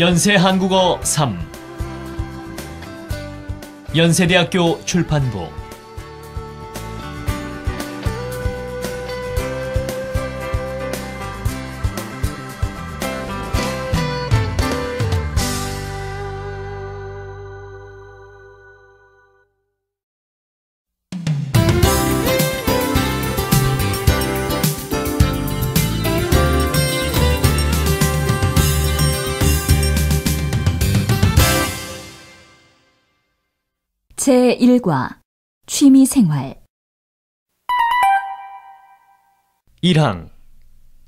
연세 한국어 3 연세대학교 출판부 제1과 취미생활 1항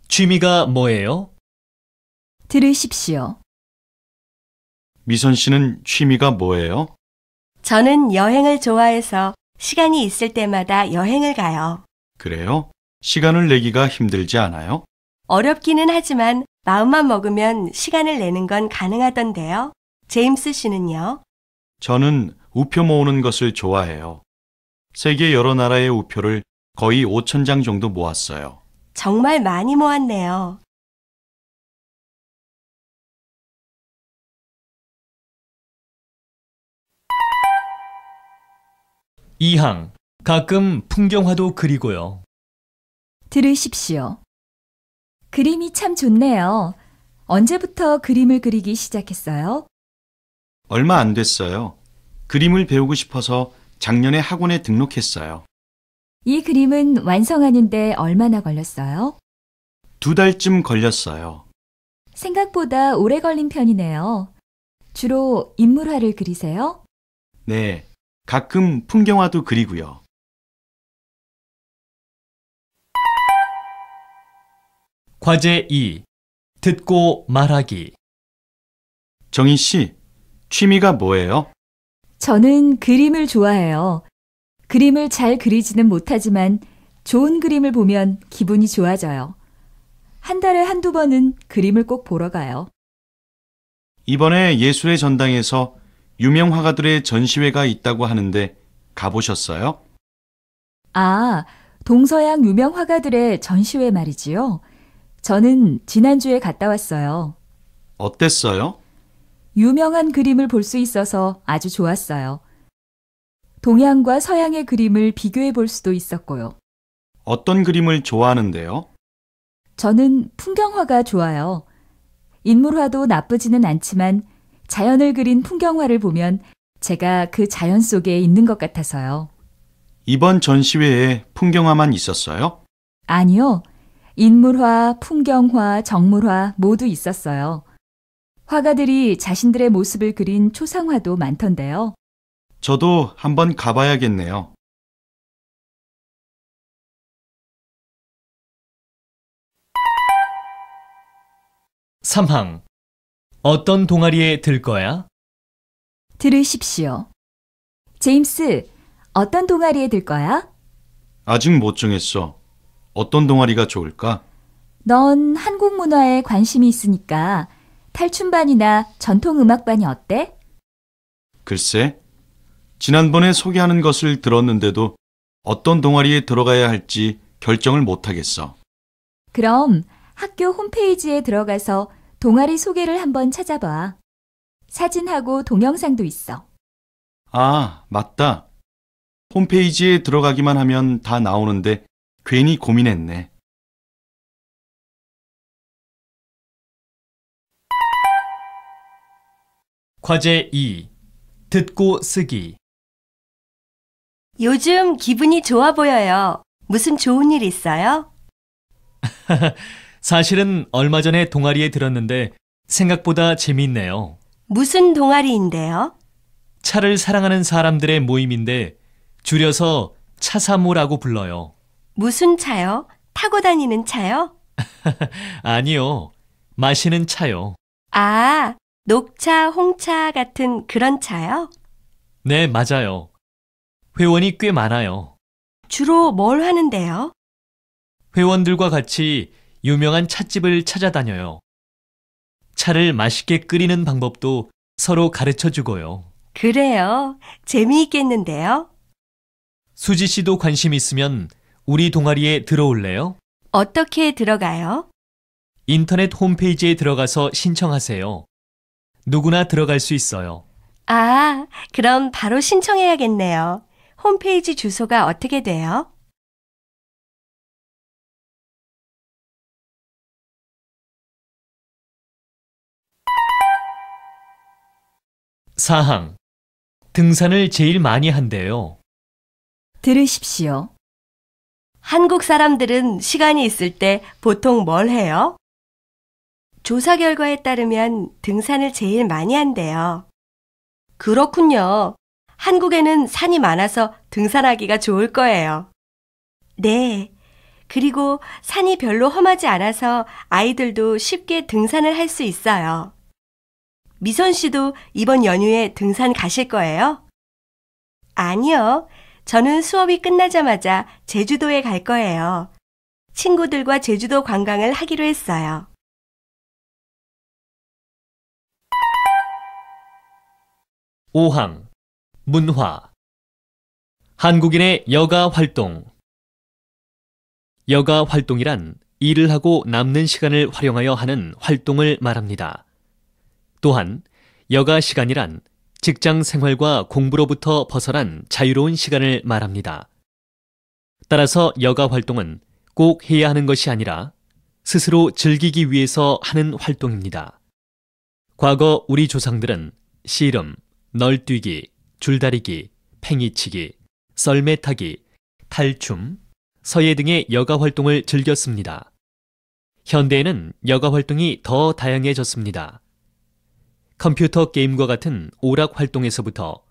취미가 뭐예요? 들으십시오. 미선 씨는 취미가 뭐예요? 저는 여행을 좋아해서 시간이 있을 때마다 여행을 가요. 그래요? 시간을 내기가 힘들지 않아요? 어렵기는 하지만 마음만 먹으면 시간을 내는 건 가능하던데요. 제임스 씨는요? 저는 우표 모으는 것을 좋아해요. 세계 여러 나라의 우표를 거의 5,000장 정도 모았어요. 정말 많이 모았네요. (2항) 가끔 풍경화도 그리고요. 들으십시오. 그림이 참 좋네요. 언제부터 그림을 그리기 시작했어요? 얼마 안 됐어요. 그림을 배우고 싶어서 작년에 학원에 등록했어요. 이 그림은 완성하는데 얼마나 걸렸어요? 2달쯤 걸렸어요. 생각보다 오래 걸린 편이네요. 주로 인물화를 그리세요? 네, 가끔 풍경화도 그리고요. 과제 2 듣고 말하기 정희 씨, 취미가 뭐예요? 저는 그림을 좋아해요. 그림을 잘 그리지는 못하지만 좋은 그림을 보면 기분이 좋아져요. 한 달에 한두 번은 그림을 꼭 보러 가요. 이번에 예술의 전당에서 유명 화가들의 전시회가 있다고 하는데 가보셨어요? 아, 동서양 유명 화가들의 전시회 말이지요. 저는 지난주에 갔다 왔어요. 어땠어요? 유명한 그림을 볼 수 있어서 아주 좋았어요. 동양과 서양의 그림을 비교해 볼 수도 있었고요. 어떤 그림을 좋아하는데요? 저는 풍경화가 좋아요. 인물화도 나쁘지는 않지만 자연을 그린 풍경화를 보면 제가 그 자연 속에 있는 것 같아서요. 이번 전시회에 풍경화만 있었어요? 아니요. 인물화, 풍경화, 정물화 모두 있었어요. 화가들이 자신들의 모습을 그린 초상화도 많던데요. 저도 한번 가봐야겠네요. (3항) 어떤 동아리에 들 거야? 들으십시오. 제임스, 어떤 동아리에 들 거야? 아직 못 정했어. 어떤 동아리가 좋을까? 넌 한국 문화에 관심이 있으니까 탈춤반이나 전통음악반이 어때? 글쎄, 지난번에 소개하는 것을 들었는데도 어떤 동아리에 들어가야 할지 결정을 못 하겠어. 그럼 학교 홈페이지에 들어가서 동아리 소개를 한번 찾아봐. 사진하고 동영상도 있어. 아, 맞다. 홈페이지에 들어가기만 하면 다 나오는데 괜히 고민했네. 과제 2 듣고 쓰기 요즘 기분이 좋아 보여요. 무슨 좋은 일 있어요? 사실은 얼마 전에 동아리에 들었는데 생각보다 재미있네요. 무슨 동아리인데요? 차를 사랑하는 사람들의 모임인데 줄여서 차사모라고 불러요. 무슨 차요? 타고 다니는 차요? 아니요. 마시는 차요. 아, 녹차, 홍차 같은 그런 차요? 네, 맞아요. 회원이 꽤 많아요. 주로 뭘 하는데요? 회원들과 같이 유명한 찻집을 찾아다녀요. 차를 맛있게 끓이는 방법도 서로 가르쳐 주고요. 그래요. 재미있겠는데요? 수지 씨도 관심 있으면 우리 동아리에 들어올래요? 어떻게 들어가요? 인터넷 홈페이지에 들어가서 신청하세요. 누구나 들어갈 수 있어요. 아, 그럼 바로 신청해야겠네요. 홈페이지 주소가 어떻게 돼요? 사항. 등산을 제일 많이 한대요. 들으십시오. 한국 사람들은 시간이 있을 때 보통 뭘 해요? 조사 결과에 따르면 등산을 제일 많이 한대요. 그렇군요. 한국에는 산이 많아서 등산하기가 좋을 거예요. 네. 그리고 산이 별로 험하지 않아서 아이들도 쉽게 등산을 할 수 있어요. 미선 씨도 이번 연휴에 등산 가실 거예요? 아니요. 저는 수업이 끝나자마자 제주도에 갈 거예요. 친구들과 제주도 관광을 하기로 했어요. 오항 문화. 한국인의 여가 활동. 여가 활동이란 일을 하고 남는 시간을 활용하여 하는 활동을 말합니다. 또한 여가 시간이란 직장 생활과 공부로부터 벗어난 자유로운 시간을 말합니다. 따라서 여가 활동은 꼭 해야 하는 것이 아니라 스스로 즐기기 위해서 하는 활동입니다. 과거 우리 조상들은 씨름, 널뛰기, 줄다리기, 팽이치기, 썰매 타기, 탈춤, 서예 등의 여가 활동을 즐겼습니다. 현대에는 여가 활동이 더 다양해졌습니다. 컴퓨터 게임과 같은 오락 활동에서부터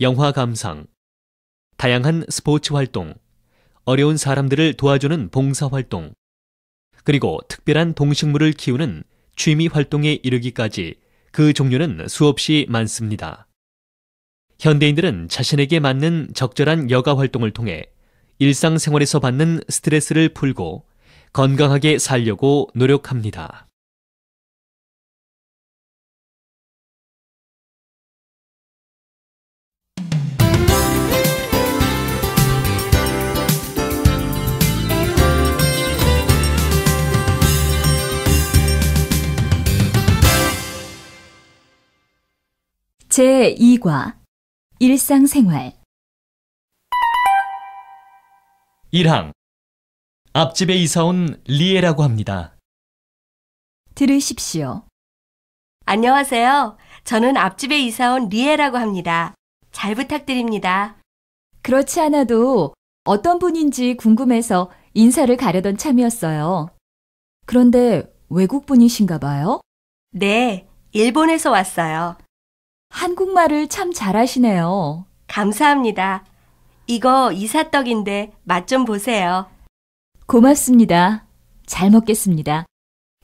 영화 감상, 다양한 스포츠 활동, 어려운 사람들을 도와주는 봉사 활동, 그리고 특별한 동식물을 키우는 취미 활동에 이르기까지 그 종류는 수없이 많습니다. 현대인들은 자신에게 맞는 적절한 여가 활동을 통해 일상생활에서 받는 스트레스를 풀고 건강하게 살려고 노력합니다. 제2과 일상생활. 1항. 앞집에 이사 온 리에라고 합니다. 들으십시오. 안녕하세요. 저는 앞집에 이사 온 리에라고 합니다. 잘 부탁드립니다. 그렇지 않아도 어떤 분인지 궁금해서 인사를 가려던 참이었어요. 그런데 외국 분이신가 봐요? 네, 일본에서 왔어요. 한국말을 참 잘하시네요. 감사합니다. 이거 이사떡인데 맛 좀 보세요. 고맙습니다. 잘 먹겠습니다.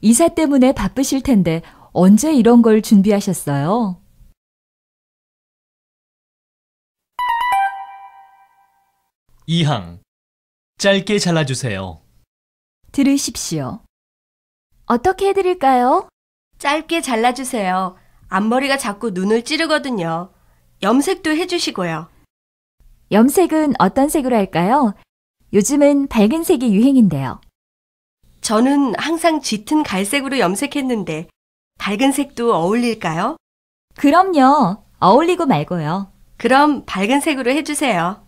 이사 때문에 바쁘실 텐데 언제 이런 걸 준비하셨어요? 2항. 짧게 잘라주세요. 들으십시오. 어떻게 해드릴까요? 짧게 잘라주세요. 앞머리가 자꾸 눈을 찌르거든요. 염색도 해주시고요. 염색은 어떤 색으로 할까요? 요즘은 밝은 색이 유행인데요. 저는 항상 짙은 갈색으로 염색했는데 밝은 색도 어울릴까요? 그럼요. 어울리고 말고요. 그럼 밝은 색으로 해주세요.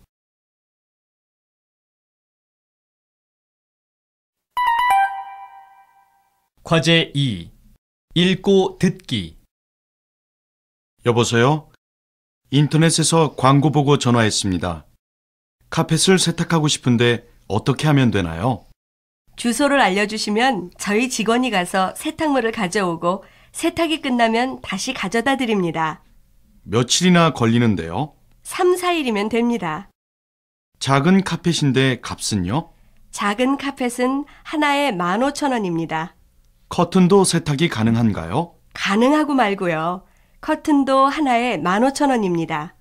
과제 2. 읽고 듣기. 여보세요? 인터넷에서 광고 보고 전화했습니다. 카펫을 세탁하고 싶은데 어떻게 하면 되나요? 주소를 알려주시면 저희 직원이 가서 세탁물을 가져오고 세탁이 끝나면 다시 가져다 드립니다. 며칠이나 걸리는데요? 3, 4일이면 됩니다. 작은 카펫인데 값은요? 작은 카펫은 하나에 15,000원입니다. 커튼도 세탁이 가능한가요? 가능하고 말고요. 커튼도 하나에 15,000원입니다.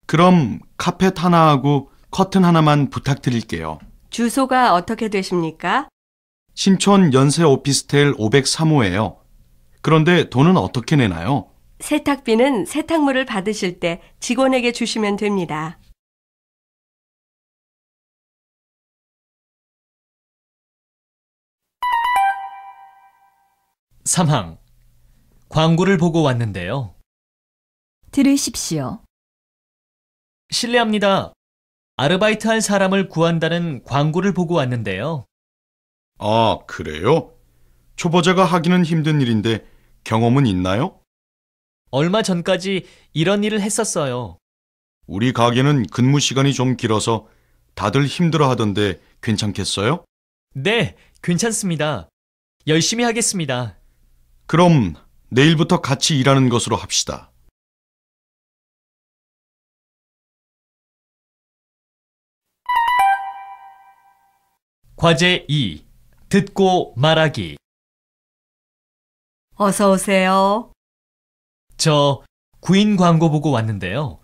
그럼 카펫 하나하고 커튼 하나만 부탁드릴게요. 주소가 어떻게 되십니까? 신촌 연세 오피스텔 503호예요. 그런데 돈은 어떻게 내나요? 세탁비는 세탁물을 받으실 때 직원에게 주시면 됩니다. 삼항. 광고를 보고 왔는데요. 들으십시오. 실례합니다. 아르바이트 할 사람을 구한다는 광고를 보고 왔는데요. 아, 그래요? 초보자가 하기는 힘든 일인데 경험은 있나요? 얼마 전까지 이런 일을 했었어요. 우리 가게는 근무 시간이 좀 길어서 다들 힘들어 하던데 괜찮겠어요? 네, 괜찮습니다. 열심히 하겠습니다. 그럼 내일부터 같이 일하는 것으로 합시다. 과제 2. 듣고 말하기. 어서 오세요. 저 구인 광고 보고 왔는데요.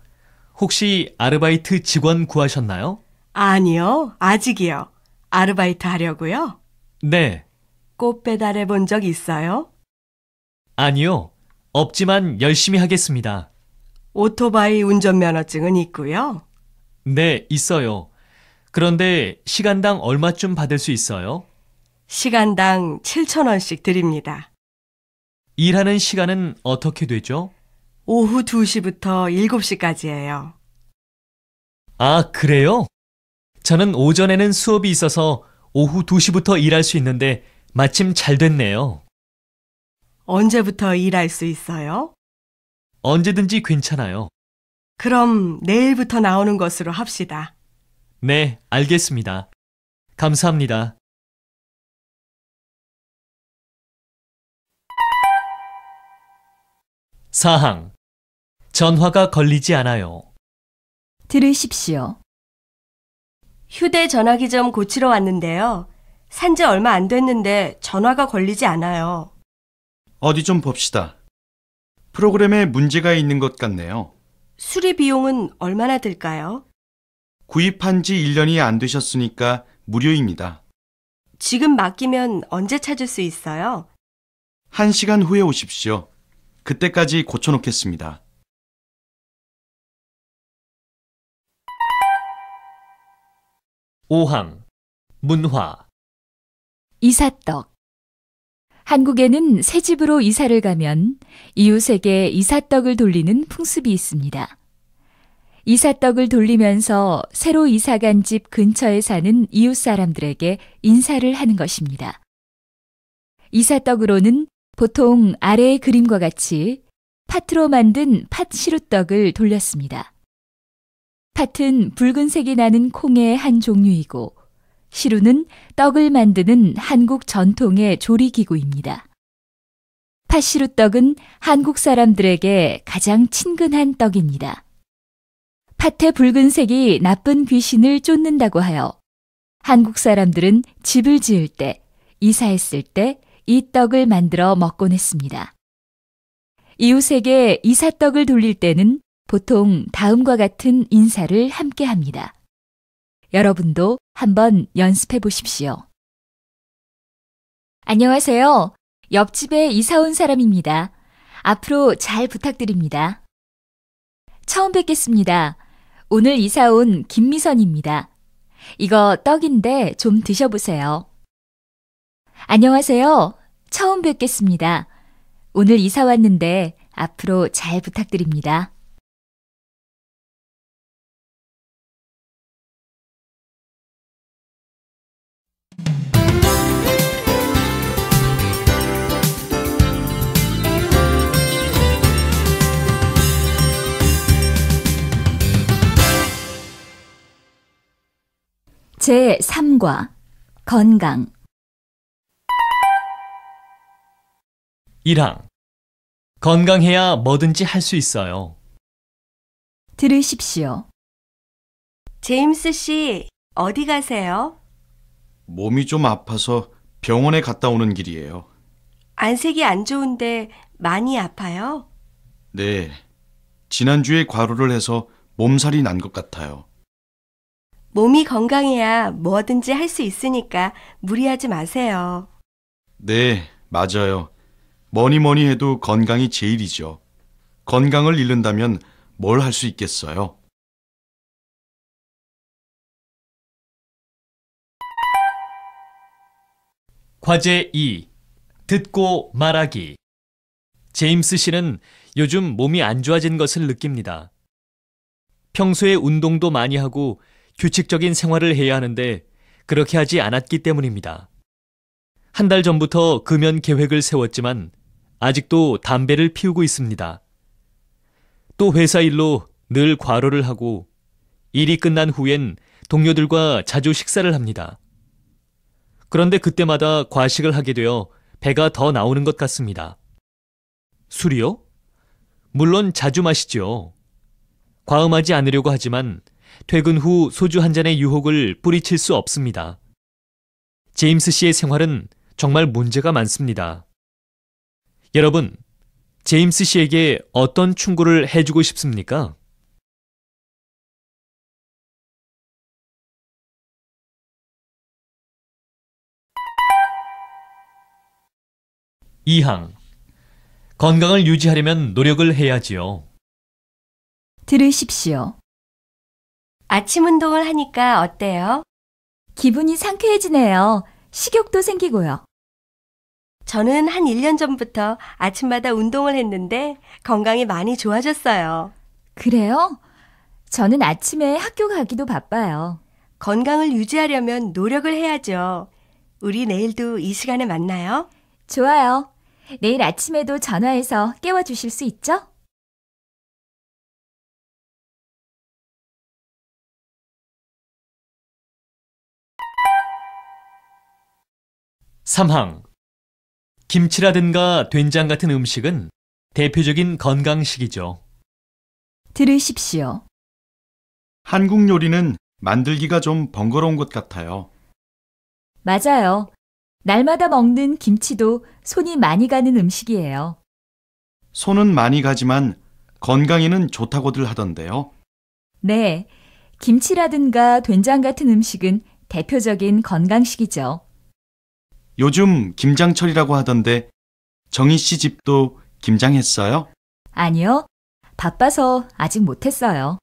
혹시 아르바이트 직원 구하셨나요? 아니요, 아직이요. 아르바이트 하려고요? 네, 꽃 배달해 본 적 있어요? 아니요. 없지만 열심히 하겠습니다. 오토바이 운전면허증은 있고요. 네, 있어요. 그런데 시간당 얼마쯤 받을 수 있어요? 시간당 7,000원씩 드립니다. 일하는 시간은 어떻게 되죠? 오후 2시부터 7시까지예요. 아, 그래요? 저는 오전에는 수업이 있어서 오후 2시부터 일할 수 있는데 마침 잘 됐네요. 언제부터 일할 수 있어요? 언제든지 괜찮아요. 그럼 내일부터 나오는 것으로 합시다. 네, 알겠습니다. 감사합니다. 사항. 전화가 걸리지 않아요. 들으십시오. 휴대전화기 좀 고치러 왔는데요. 산지 얼마 안 됐는데 전화가 걸리지 않아요. 어디 좀 봅시다. 프로그램에 문제가 있는 것 같네요. 수리 비용은 얼마나 들까요? 구입한 지 1년이 안 되셨으니까 무료입니다. 지금 맡기면 언제 찾을 수 있어요? 1시간 후에 오십시오. 그때까지 고쳐놓겠습니다. 오항. 문화. 이삿떡. 한국에는 새 집으로 이사를 가면 이웃에게 이삿떡을 돌리는 풍습이 있습니다. 이삿떡을 돌리면서 새로 이사 간 집 근처에 사는 이웃 사람들에게 인사를 하는 것입니다. 이삿떡으로는 보통 아래의 그림과 같이 팥으로 만든 팥 시루떡을 돌렸습니다. 팥은 붉은색이 나는 콩의 한 종류이고 시루는 떡을 만드는 한국 전통의 조리기구입니다. 팥시루떡은 한국 사람들에게 가장 친근한 떡입니다. 팥의 붉은색이 나쁜 귀신을 쫓는다고 하여 한국 사람들은 집을 지을 때, 이사했을 때 이 떡을 만들어 먹곤 했습니다. 이웃에게 이삿떡을 돌릴 때는 보통 다음과 같은 인사를 함께 합니다. 여러분도 한번 연습해 보십시오. 안녕하세요. 옆집에 이사 온 사람입니다. 앞으로 잘 부탁드립니다. 처음 뵙겠습니다. 오늘 이사 온 김미선입니다. 이거 떡인데 좀 드셔보세요. 안녕하세요. 처음 뵙겠습니다. 오늘 이사 왔는데 앞으로 잘 부탁드립니다. 제3과 건강. 1항. 건강해야 뭐든지 할 수 있어요. 들으십시오. 제임스 씨, 어디 가세요? 몸이 좀 아파서 병원에 갔다 오는 길이에요. 안색이 안 좋은데 많이 아파요? 네, 지난주에 과로를 해서 몸살이 난 것 같아요. 몸이 건강해야 뭐든지 할 수 있으니까 무리하지 마세요. 네, 맞아요. 뭐니 해도 건강이 제일이죠. 건강을 잃는다면 뭘 할 수 있겠어요? 과제 2. 듣고 말하기. 제임스 씨는 요즘 몸이 안 좋아진 것을 느낍니다. 평소에 운동도 많이 하고 규칙적인 생활을 해야 하는데 그렇게 하지 않았기 때문입니다. 한 달 전부터 금연 계획을 세웠지만 아직도 담배를 피우고 있습니다. 또 회사 일로 늘 과로를 하고 일이 끝난 후엔 동료들과 자주 식사를 합니다. 그런데 그때마다 과식을 하게 되어 배가 더 나오는 것 같습니다. 술이요? 물론 자주 마시죠. 과음하지 않으려고 하지만 퇴근 후 소주 한 잔의 유혹을 뿌리칠 수 없습니다. 제임스 씨의 생활은 정말 문제가 많습니다. 여러분, 제임스 씨에게 어떤 충고를 해주고 싶습니까? 이항. 건강을 유지하려면 노력을 해야지요. 들으십시오. 아침 운동을 하니까 어때요? 기분이 상쾌해지네요. 식욕도 생기고요. 저는 한 1년 전부터 아침마다 운동을 했는데 건강이 많이 좋아졌어요. 그래요? 저는 아침에 학교 가기도 바빠요. 건강을 유지하려면 노력을 해야죠. 우리 내일도 이 시간에 만나요. 좋아요. 내일 아침에도 전화해서 깨워주실 수 있죠? 삼항. 김치라든가 된장 같은 음식은 대표적인 건강식이죠. 들으십시오. 한국 요리는 만들기가 좀 번거로운 것 같아요. 맞아요. 날마다 먹는 김치도 손이 많이 가는 음식이에요. 손은 많이 가지만 건강에는 좋다고들 하던데요. 네, 김치라든가 된장 같은 음식은 대표적인 건강식이죠. 요즘 김장철이라고 하던데 정희 씨 집도 김장했어요? 아니요, 바빠서 아직 못했어요.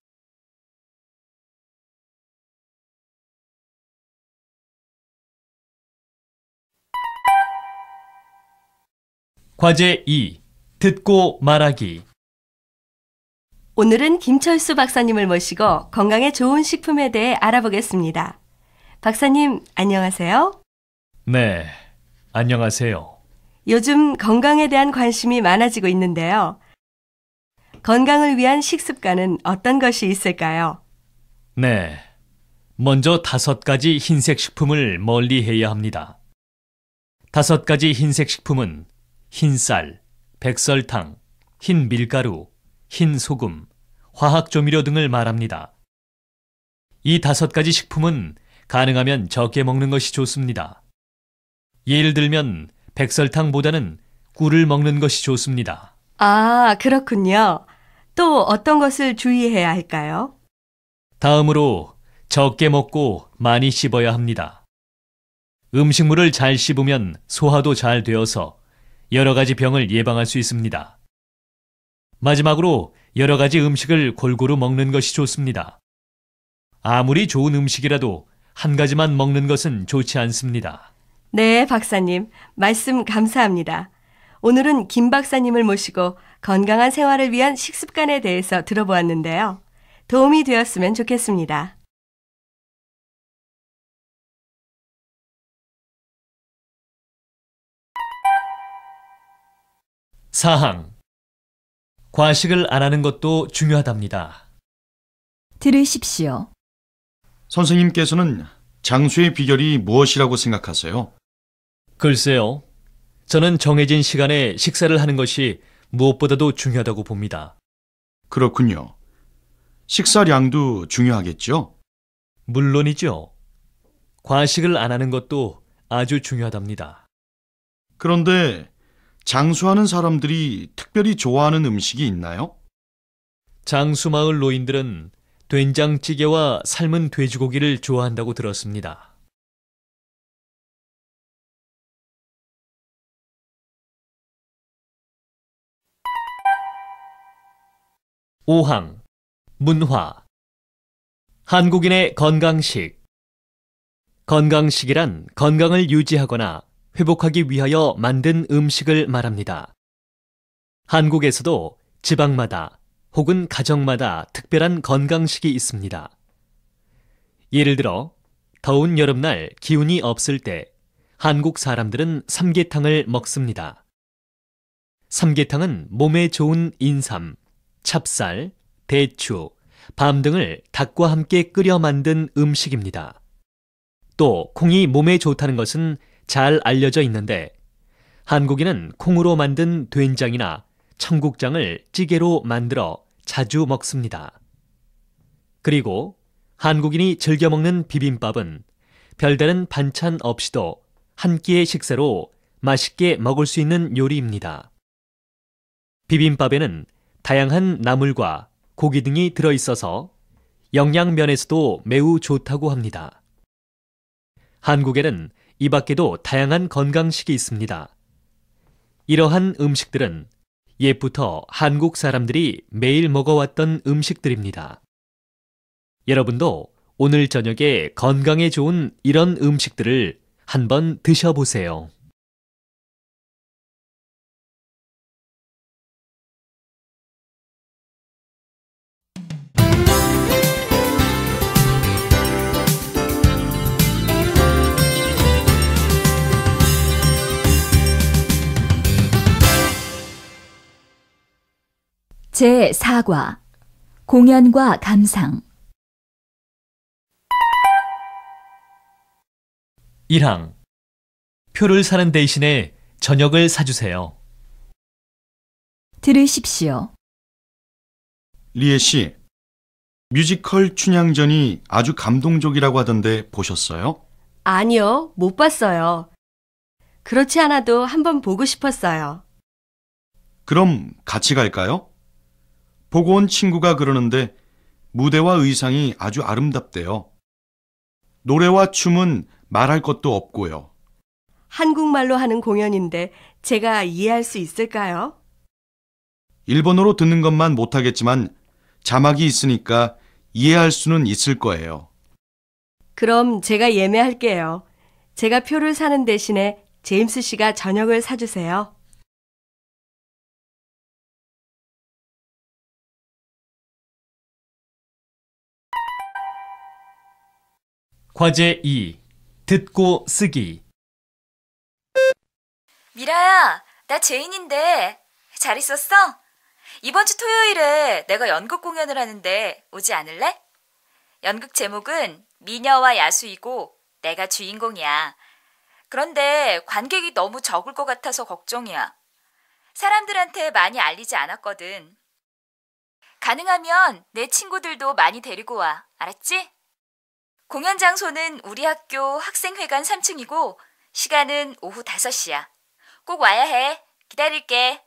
과제 2. 듣고 말하기. 오늘은 김철수 박사님을 모시고 건강에 좋은 식품에 대해 알아보겠습니다. 박사님, 안녕하세요. 네, 안녕하세요. 요즘 건강에 대한 관심이 많아지고 있는데요. 건강을 위한 식습관은 어떤 것이 있을까요? 네, 먼저 5가지 흰색 식품을 멀리해야 합니다. 5가지 흰색 식품은 흰쌀, 백설탕, 흰 밀가루, 흰 소금, 화학 조미료 등을 말합니다. 이 5가지 식품은 가능하면 적게 먹는 것이 좋습니다. 예를 들면 백설탕보다는 꿀을 먹는 것이 좋습니다. 아, 그렇군요. 또 어떤 것을 주의해야 할까요? 다음으로 적게 먹고 많이 씹어야 합니다. 음식물을 잘 씹으면 소화도 잘 되어서 여러 가지 병을 예방할 수 있습니다. 마지막으로 여러 가지 음식을 골고루 먹는 것이 좋습니다. 아무리 좋은 음식이라도 한 가지만 먹는 것은 좋지 않습니다. 네, 박사님. 말씀 감사합니다. 오늘은 김 박사님을 모시고 건강한 생활을 위한 식습관에 대해서 들어보았는데요. 도움이 되었으면 좋겠습니다. 사항. 과식을 안 하는 것도 중요하답니다. 들으십시오. 선생님께서는 장수의 비결이 무엇이라고 생각하세요? 글쎄요. 저는 정해진 시간에 식사를 하는 것이 무엇보다도 중요하다고 봅니다. 그렇군요. 식사량도 중요하겠죠? 물론이죠. 과식을 안 하는 것도 아주 중요하답니다. 그런데 장수하는 사람들이 특별히 좋아하는 음식이 있나요? 장수마을 노인들은 된장찌개와 삶은 돼지고기를 좋아한다고 들었습니다. 오항. 문화. 한국인의 건강식. 건강식이란 건강을 유지하거나 회복하기 위하여 만든 음식을 말합니다. 한국에서도 지방마다 혹은 가정마다 특별한 건강식이 있습니다. 예를 들어 더운 여름날 기운이 없을 때 한국 사람들은 삼계탕을 먹습니다. 삼계탕은 몸에 좋은 인삼, 찹쌀, 대추, 밤 등을 닭과 함께 끓여 만든 음식입니다. 또 콩이 몸에 좋다는 것은 잘 알려져 있는데 한국인은 콩으로 만든 된장이나 청국장을 찌개로 만들어 자주 먹습니다. 그리고 한국인이 즐겨 먹는 비빔밥은 별다른 반찬 없이도 한 끼의 식사로 맛있게 먹을 수 있는 요리입니다. 비빔밥에는 다양한 나물과 고기 등이 들어있어서 영양면에서도 매우 좋다고 합니다. 한국에는 이 밖에도 다양한 건강식이 있습니다. 이러한 음식들은 옛부터 한국 사람들이 매일 먹어왔던 음식들입니다. 여러분도 오늘 저녁에 건강에 좋은 이런 음식들을 한번 드셔보세요. 제4과 공연과 감상 1항 표를 사는 대신에 저녁을 사주세요. 들으십시오. 리에 씨, 뮤지컬 춘향전이 아주 감동적이라고 하던데 보셨어요? 아니요, 못 봤어요. 그렇지 않아도 한번 보고 싶었어요. 그럼 같이 갈까요? 보고 온 친구가 그러는데 무대와 의상이 아주 아름답대요. 노래와 춤은 말할 것도 없고요. 한국말로 하는 공연인데 제가 이해할 수 있을까요? 일본어로 듣는 것만 못하겠지만 자막이 있으니까 이해할 수는 있을 거예요. 그럼 제가 예매할게요. 제가 표를 사는 대신에 제임스 씨가 저녁을 사주세요. 과제 2. 듣고 쓰기. 미라야, 나 제인인데 잘 있었어? 이번 주 토요일에 내가 연극 공연을 하는데 오지 않을래? 연극 제목은 미녀와 야수이고 내가 주인공이야. 그런데 관객이 너무 적을 것 같아서 걱정이야. 사람들한테 많이 알리지 않았거든. 가능하면 내 친구들도 많이 데리고 와. 알았지? 공연 장소는 우리 학교 학생회관 3층이고 시간은 오후 5시야. 꼭 와야 해. 기다릴게.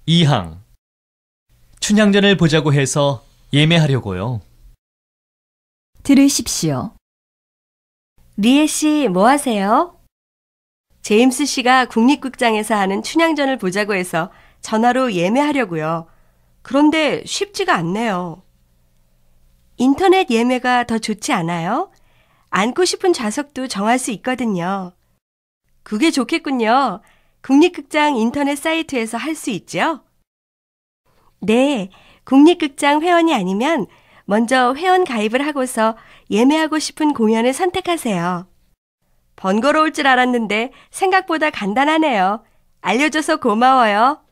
2항 춘향전을 보자고 해서 예매하려고요. 들으십시오. 리에 씨, 뭐 하세요? 제임스 씨가 국립극장에서 하는 춘향전을 보자고 해서 전화로 예매하려고요. 그런데 쉽지가 않네요. 인터넷 예매가 더 좋지 않아요? 앉고 싶은 좌석도 정할 수 있거든요. 그게 좋겠군요. 국립극장 인터넷 사이트에서 할 수 있죠? 네, 국립극장 회원이 아니면 먼저 회원 가입을 하고서 예매하고 싶은 공연을 선택하세요. 번거로울 줄 알았는데 생각보다 간단하네요. 알려줘서 고마워요.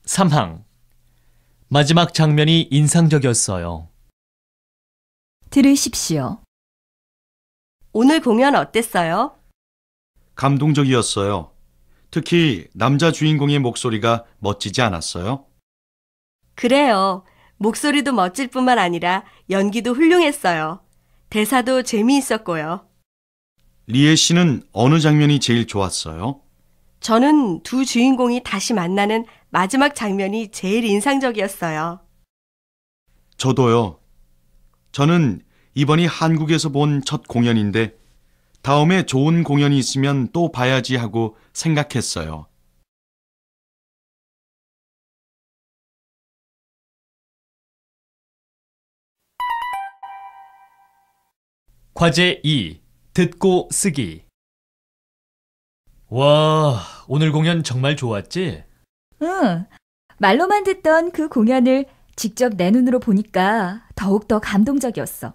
3항 마지막 장면이 인상적이었어요. 들으십시오. 오늘 공연 어땠어요? 감동적이었어요. 특히 남자 주인공의 목소리가 멋지지 않았어요? 그래요. 목소리도 멋질 뿐만 아니라 연기도 훌륭했어요. 대사도 재미있었고요. 리에 씨는 어느 장면이 제일 좋았어요? 저는 두 주인공이 다시 만나는 마지막 장면이 제일 인상적이었어요. 저도요. 저는 이번이 한국에서 본 첫 공연인데 다음에 좋은 공연이 있으면 또 봐야지 하고 생각했어요. 과제 2. 듣고 쓰기. 와, 오늘 공연 정말 좋았지? 응. 말로만 듣던 그 공연을 직접 내 눈으로 보니까 더욱더 감동적이었어.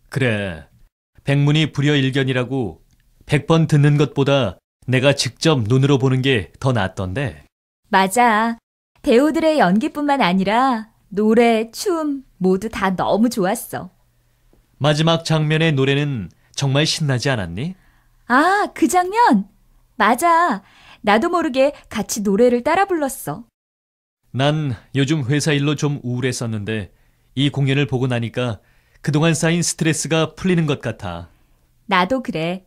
그래. 백문이 불여일견이라고 100번 듣는 것보다 내가 직접 눈으로 보는 게 더 낫던데. 맞아. 배우들의 연기뿐만 아니라 노래, 춤 모두 다 너무 좋았어. 마지막 장면의 노래는 정말 신나지 않았니? 아, 그 장면! 맞아. 나도 모르게 같이 노래를 따라 불렀어. 난 요즘 회사 일로 좀 우울했었는데 이 공연을 보고 나니까 그동안 쌓인 스트레스가 풀리는 것 같아. 나도 그래.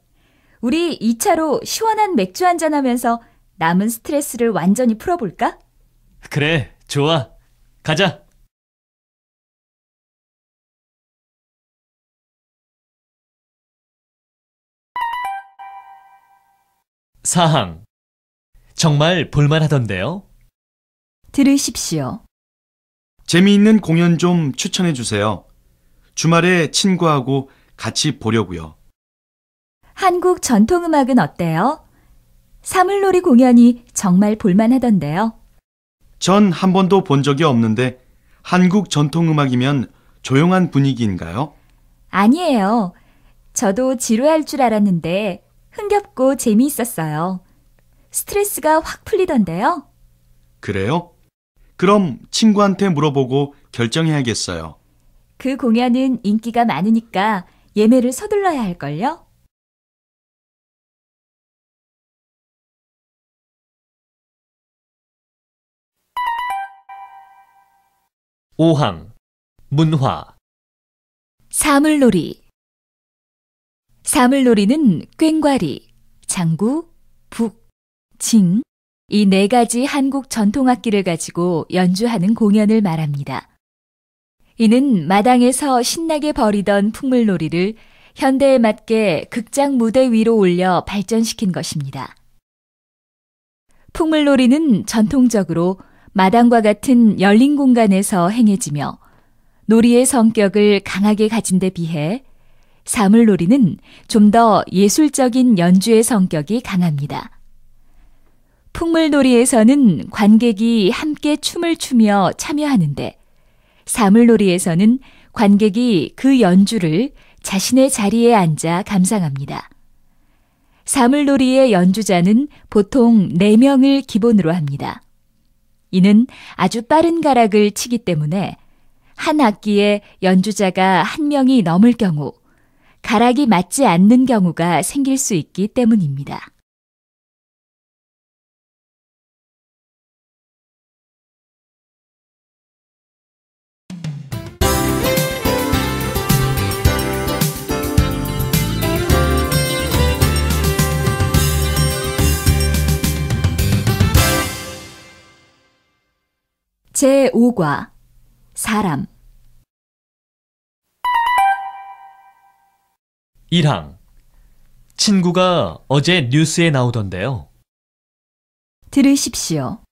우리 2차로 시원한 맥주 한잔 하면서 남은 스트레스를 완전히 풀어볼까? 그래, 좋아. 가자. 사항. 정말 볼만하던데요? 들으십시오. 재미있는 공연 좀 추천해 주세요. 주말에 친구하고 같이 보려고요. 한국 전통음악은 어때요? 사물놀이 공연이 정말 볼만하던데요. 전 한 번도 본 적이 없는데 한국 전통음악이면 조용한 분위기인가요? 아니에요. 저도 지루할 줄 알았는데 흥겹고 재미있었어요. 스트레스가 확 풀리던데요. 그래요? 그럼 친구한테 물어보고 결정해야겠어요. 그 공연은 인기가 많으니까 예매를 서둘러야 할걸요? 오항. 문화. 사물놀이. 사물놀이는 꽹과리, 장구, 북, 징, 이 네 가지 한국 전통악기를 가지고 연주하는 공연을 말합니다. 이는 마당에서 신나게 벌이던 풍물놀이를 현대에 맞게 극장 무대 위로 올려 발전시킨 것입니다. 풍물놀이는 전통적으로 마당과 같은 열린 공간에서 행해지며 놀이의 성격을 강하게 가진 데 비해 사물놀이는 좀 더 예술적인 연주의 성격이 강합니다. 풍물놀이에서는 관객이 함께 춤을 추며 참여하는데 사물놀이에서는 관객이 그 연주를 자신의 자리에 앉아 감상합니다. 사물놀이의 연주자는 보통 4명을 기본으로 합니다. 이는 아주 빠른 가락을 치기 때문에 한 악기에 연주자가 1명이 넘을 경우 가락이 맞지 않는 경우가 생길 수 있기 때문입니다. 제5과 사람. 1항. 친구가 어제 뉴스에 나오던데요. 들으십시오.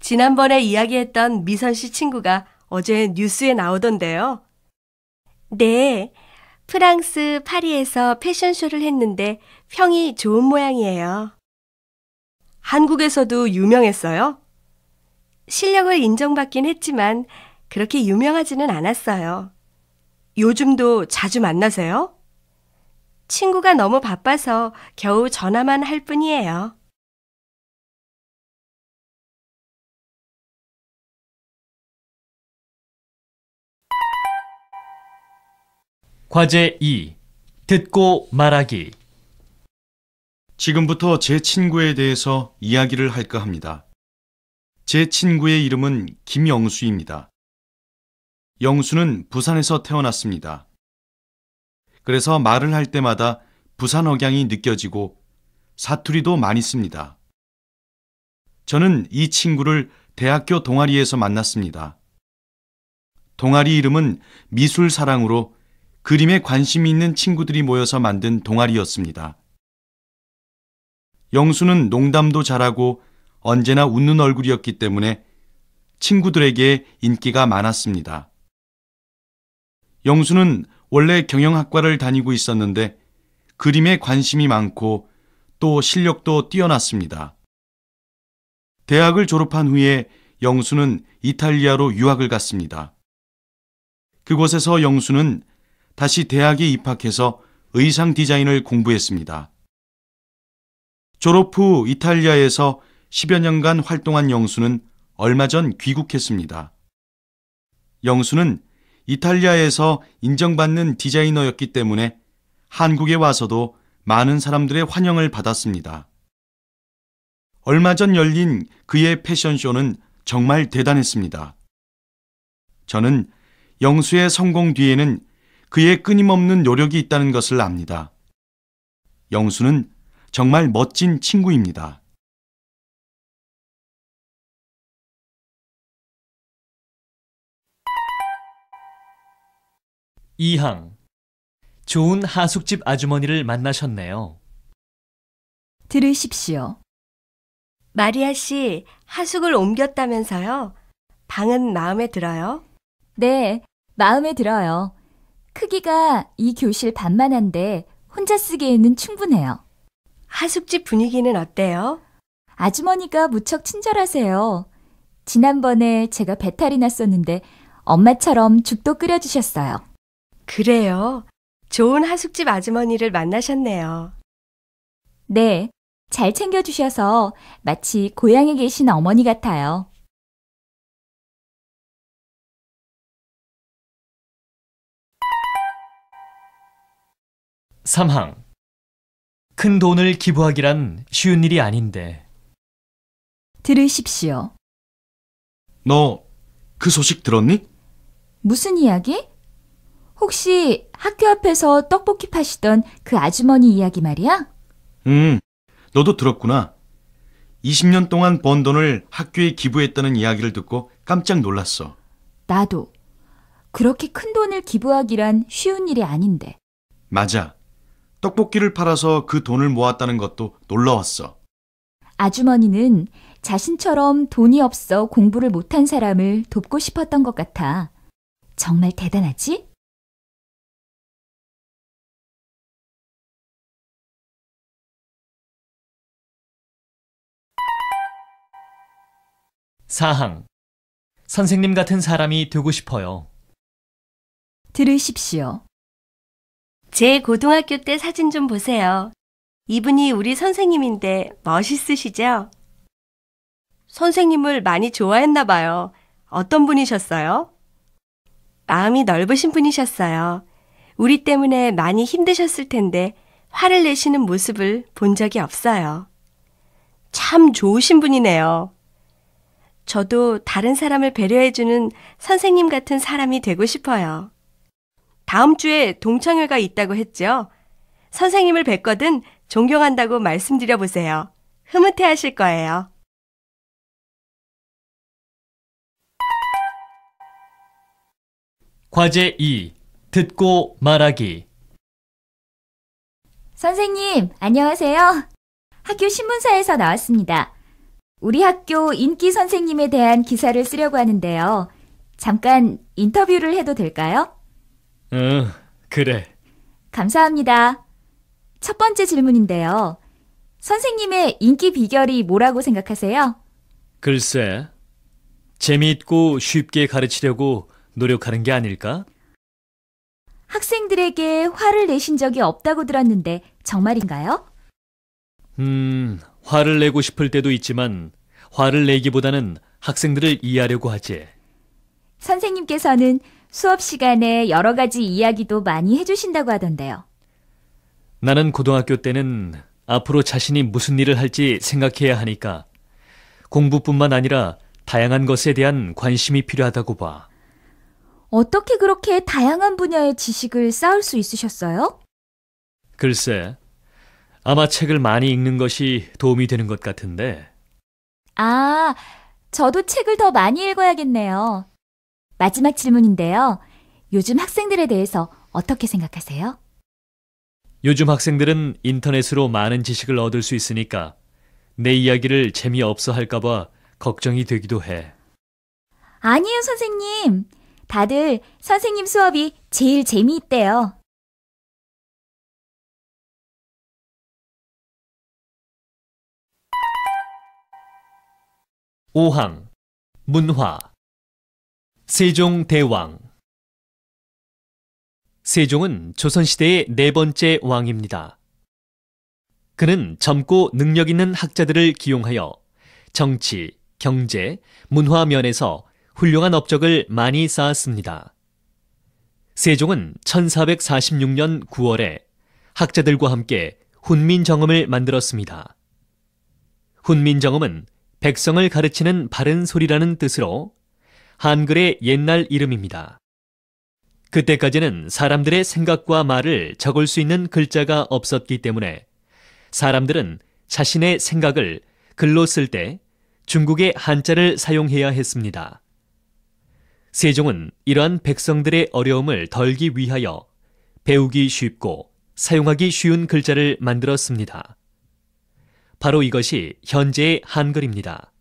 지난번에 이야기했던 미선 씨 친구가 어제 뉴스에 나오던데요. 네, 프랑스 파리에서 패션쇼를 했는데 평이 좋은 모양이에요. 한국에서도 유명했어요? 실력을 인정받긴 했지만 그렇게 유명하지는 않았어요. 요즘도 자주 만나세요? 친구가 너무 바빠서 겨우 전화만 할 뿐이에요. 과제 2. 듣고 말하기. 지금부터 제 친구에 대해서 이야기를 할까 합니다. 제 친구의 이름은 김영수입니다. 영수는 부산에서 태어났습니다. 그래서 말을 할 때마다 부산 억양이 느껴지고 사투리도 많이 씁니다. 저는 이 친구를 대학교 동아리에서 만났습니다. 동아리 이름은 미술사랑으로 그림에 관심이 있는 친구들이 모여서 만든 동아리였습니다. 영수는 농담도 잘하고 언제나 웃는 얼굴이었기 때문에 친구들에게 인기가 많았습니다. 영수는 원래 경영학과를 다니고 있었는데 그림에 관심이 많고 또 실력도 뛰어났습니다. 대학을 졸업한 후에 영수는 이탈리아로 유학을 갔습니다. 그곳에서 영수는 다시 대학에 입학해서 의상 디자인을 공부했습니다. 졸업 후 이탈리아에서 10여 년간 활동한 영수는 얼마 전 귀국했습니다. 영수는 이탈리아에서 인정받는 디자이너였기 때문에 한국에 와서도 많은 사람들의 환영을 받았습니다. 얼마 전 열린 그의 패션쇼는 정말 대단했습니다. 저는 영수의 성공 뒤에는 그의 끊임없는 노력이 있다는 것을 압니다. 영수는 정말 멋진 친구입니다. 2항. 좋은 하숙집 아주머니를 만나셨네요. 들으십시오. 마리아 씨, 하숙을 옮겼다면서요? 방은 마음에 들어요? 네, 마음에 들어요. 크기가 이 교실 반만 한데 혼자 쓰기에는 충분해요. 하숙집 분위기는 어때요? 아주머니가 무척 친절하세요. 지난번에 제가 배탈이 났었는데 엄마처럼 죽도 끓여주셨어요. 그래요. 좋은 하숙집 아주머니를 만나셨네요. 네, 잘 챙겨주셔서 마치 고향에 계신 어머니 같아요. 3항. 큰 돈을 기부하기란 쉬운 일이 아닌데. 들으십시오. 너 그 소식 들었니? 무슨 이야기? 혹시 학교 앞에서 떡볶이 파시던 그 아주머니 이야기 말이야? 너도 들었구나. 20년 동안 번 돈을 학교에 기부했다는 이야기를 듣고 깜짝 놀랐어. 나도. 그렇게 큰 돈을 기부하기란 쉬운 일이 아닌데. 맞아. 떡볶이를 팔아서 그 돈을 모았다는 것도 놀라웠어. 아주머니는 자신처럼 돈이 없어 공부를 못한 사람을 돕고 싶었던 것 같아. 정말 대단하지? 4항. 선생님 같은 사람이 되고 싶어요. 들으십시오. 제 고등학교 때 사진 좀 보세요. 이분이 우리 선생님인데 멋있으시죠? 선생님을 많이 좋아했나 봐요. 어떤 분이셨어요? 마음이 넓으신 분이셨어요. 우리 때문에 많이 힘드셨을 텐데 화를 내시는 모습을 본 적이 없어요. 참 좋으신 분이네요. 저도 다른 사람을 배려해주는 선생님 같은 사람이 되고 싶어요. 다음 주에 동창회가 있다고 했죠? 선생님을 뵙거든 존경한다고 말씀드려 보세요. 흐뭇해 하실 거예요. 과제 2. 듣고 말하기. 선생님, 안녕하세요. 학교 신문사에서 나왔습니다. 우리 학교 인기 선생님에 대한 기사를 쓰려고 하는데요. 잠깐 인터뷰를 해도 될까요? 응, 그래. 감사합니다. 첫 번째 질문인데요. 선생님의 인기 비결이 뭐라고 생각하세요? 글쎄, 재미있고 쉽게 가르치려고 노력하는 게 아닐까? 학생들에게 화를 내신 적이 없다고 들었는데 정말인가요? 화를 내고 싶을 때도 있지만 화를 내기보다는 학생들을 이해하려고 하지. 선생님께서는 수업 시간에 여러 가지 이야기도 많이 해주신다고 하던데요. 나는 고등학교 때는 앞으로 자신이 무슨 일을 할지 생각해야 하니까 공부뿐만 아니라 다양한 것에 대한 관심이 필요하다고 봐. 어떻게 그렇게 다양한 분야의 지식을 쌓을 수 있으셨어요? 글쎄, 아마 책을 많이 읽는 것이 도움이 되는 것 같은데. 아, 저도 책을 더 많이 읽어야겠네요. 마지막 질문인데요. 요즘 학생들에 대해서 어떻게 생각하세요? 요즘 학생들은 인터넷으로 많은 지식을 얻을 수 있으니까 내 이야기를 재미없어 할까봐 걱정이 되기도 해. 아니에요, 선생님. 다들 선생님 수업이 제일 재미있대요. 오항 문화. 세종대왕. 세종은 조선시대의 네 번째 왕입니다. 그는 젊고 능력 있는 학자들을 기용하여 정치, 경제, 문화 면에서 훌륭한 업적을 많이 쌓았습니다. 세종은 1446년 9월에 학자들과 함께 훈민정음을 만들었습니다. 훈민정음은 백성을 가르치는 바른 소리라는 뜻으로 한글의 옛날 이름입니다. 그때까지는 사람들의 생각과 말을 적을 수 있는 글자가 없었기 때문에 사람들은 자신의 생각을 글로 쓸 때 중국의 한자를 사용해야 했습니다. 세종은 이러한 백성들의 어려움을 덜기 위하여 배우기 쉽고 사용하기 쉬운 글자를 만들었습니다. 바로 이것이 현재의 한글입니다.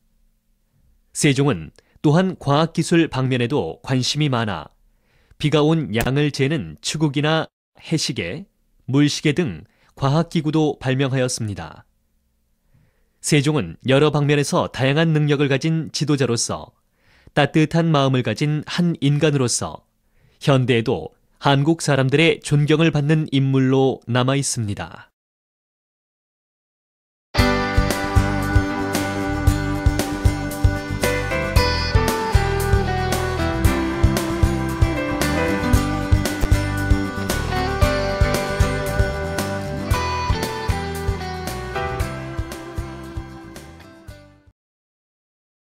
세종은 또한 과학기술 방면에도 관심이 많아 비가 온 양을 재는 추국이나 해시계, 물시계 등 과학기구도 발명하였습니다. 세종은 여러 방면에서 다양한 능력을 가진 지도자로서 따뜻한 마음을 가진 한 인간으로서 현대에도 한국 사람들의 존경을 받는 인물로 남아 있습니다.